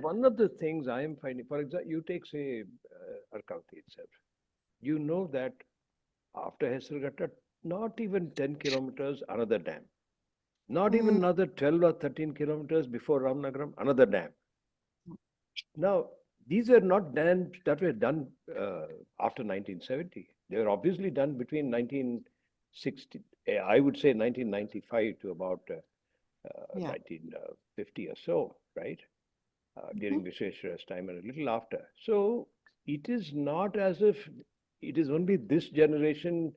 one of the things I am finding, for example, you take, say, Arkaute itself. You know that after Hesarghatta, not even 10 kilometers, another dam. Not even Mm, another 12 or 13 kilometers before Ramnagaram, another dam. Now, these were not dams that were done after 1970. They were obviously done between 1960, I would say 1995 to about yeah. 1950 or so, right? Mhm. During Vishweshwara's time and a little after. So it is not as if it is only this generation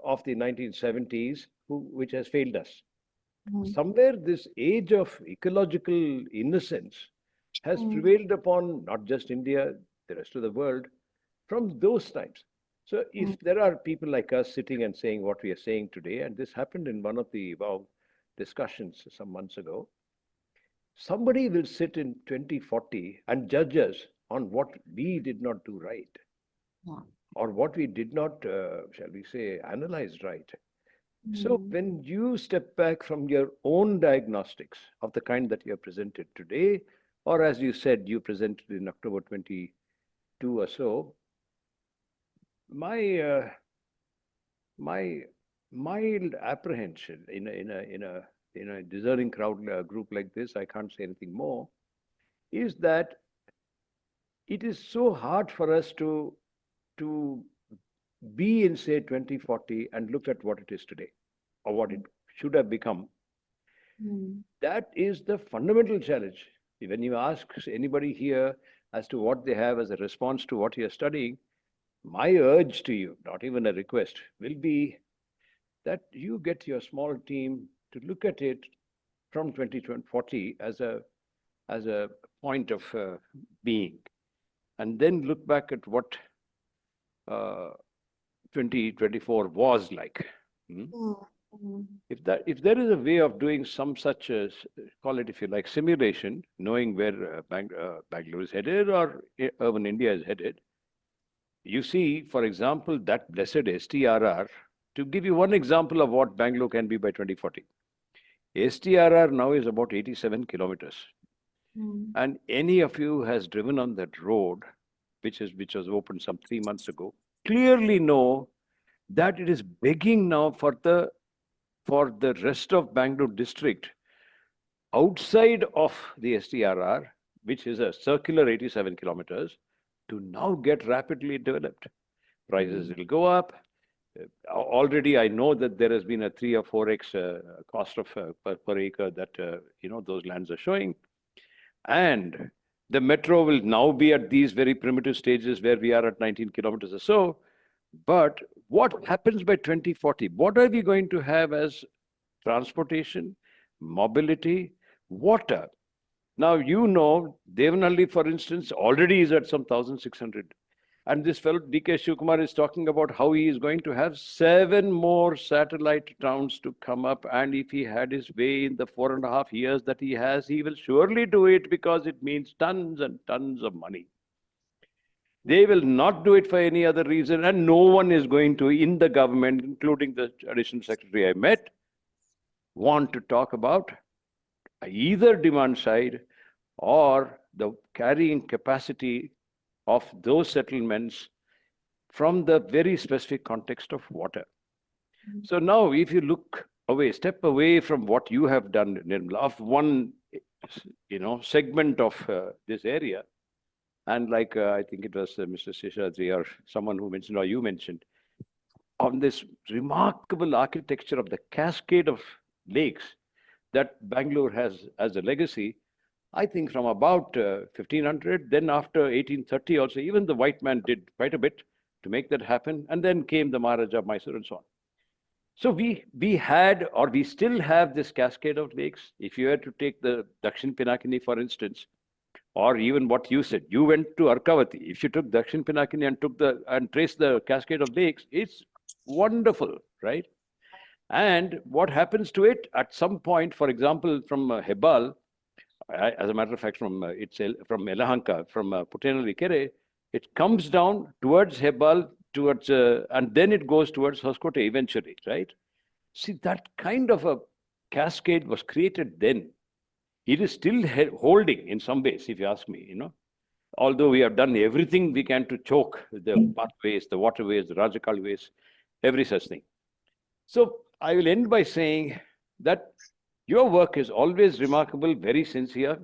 of the 1970s which has failed us. Mm, Somewhere this age of ecological innocence has mm, prevailed upon not just India, the rest of the world, from those times. So mm, if there are people like us sitting and saying what we are saying today, and this happened in one of the discussions some months ago, somebody will sit in 2040 and judge us on what we did not do right yeah. or what we did not, shall we say, analyze right. So Mm, when you step back from your own diagnostics of the kind that you have presented today, or as you said, you presented in October 22 or so, my my mild apprehension in a discerning crowd group like this, I can't say anything more, is that it is so hard for us to be in say 2040 and look at what it is today or what it should have become. mm, That is the fundamental challenge. When you ask anybody here as to what they have as a response to what you're studying, my urge to you, not even a request, will be that you get your small team to look at it from 2040 as a point of being, and then look back at what uh, 2024 was like. Hmm? mm, mm, If there is a way of doing some such call it if you like simulation, knowing where Bangalore is headed or urban India is headed, you see, for example, that blessed STRR. To give you one example of what Bangalore can be by 2040, STRR now is about 87 kilometers. mm, And any of you has driven on that road, which was opened some 3 months ago, clearly know that it is begging now for the rest of Bangalore district outside of the STRR, which is a circular 87 kilometers, to now get rapidly developed. Prices mm, will go up. Already, I know that there has been a 3 or 4x cost of per acre that those lands are showing, and the metro will now be at these very primitive stages where we are at 19 kilometers or so. But what happens by 2040? What are we going to have as transportation, mobility, water? Now, Devanalli, for instance, already is at some 1,600. And this fellow, D.K. Shivkumar, is talking about how he is going to have 7 more satellite towns to come up. And if he had his way in the 4.5 years that he has, he will surely do it because it means tons and tons of money. They will not do it for any other reason. And no one is going to, in the government, including the additional secretary I met, want to talk about either demand side or the carrying capacity of those settlements from the very specific context of water. mm, So now, if you look away, step away from what you have done, Nirmala, of one, segment of this area, and like I think it was Mr. Seshadri or someone who mentioned, or you mentioned, on this remarkable architecture of the cascade of lakes that Bangalore has as a legacy. I think from about 1500, then after 1830 also, even the white man did quite a bit to make that happen. And then came the Maharaja of Mysore and so on. So we had, or we still have this cascade of lakes. If you had to take the Dakshin Pinakini, for instance, or even what you said, you went to Arkavati. If you took Dakshin Pinakini and traced the cascade of lakes, it's wonderful, right? And what happens to it at some point, for example, from Hebal, as a matter of fact, from Elahanka, from Putenali Kere, it comes down towards Hebal, and then it goes towards Hoskote eventually, right? See, that kind of a cascade was created then. it is still holding in some ways, if you ask me, although we have done everything we can to choke the pathways, the waterways, the Rajakal ways, every such thing. So I will end by saying that your work is always remarkable, very sincere,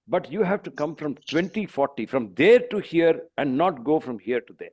but you have to come from 2040, from there to here, and not go from here to there.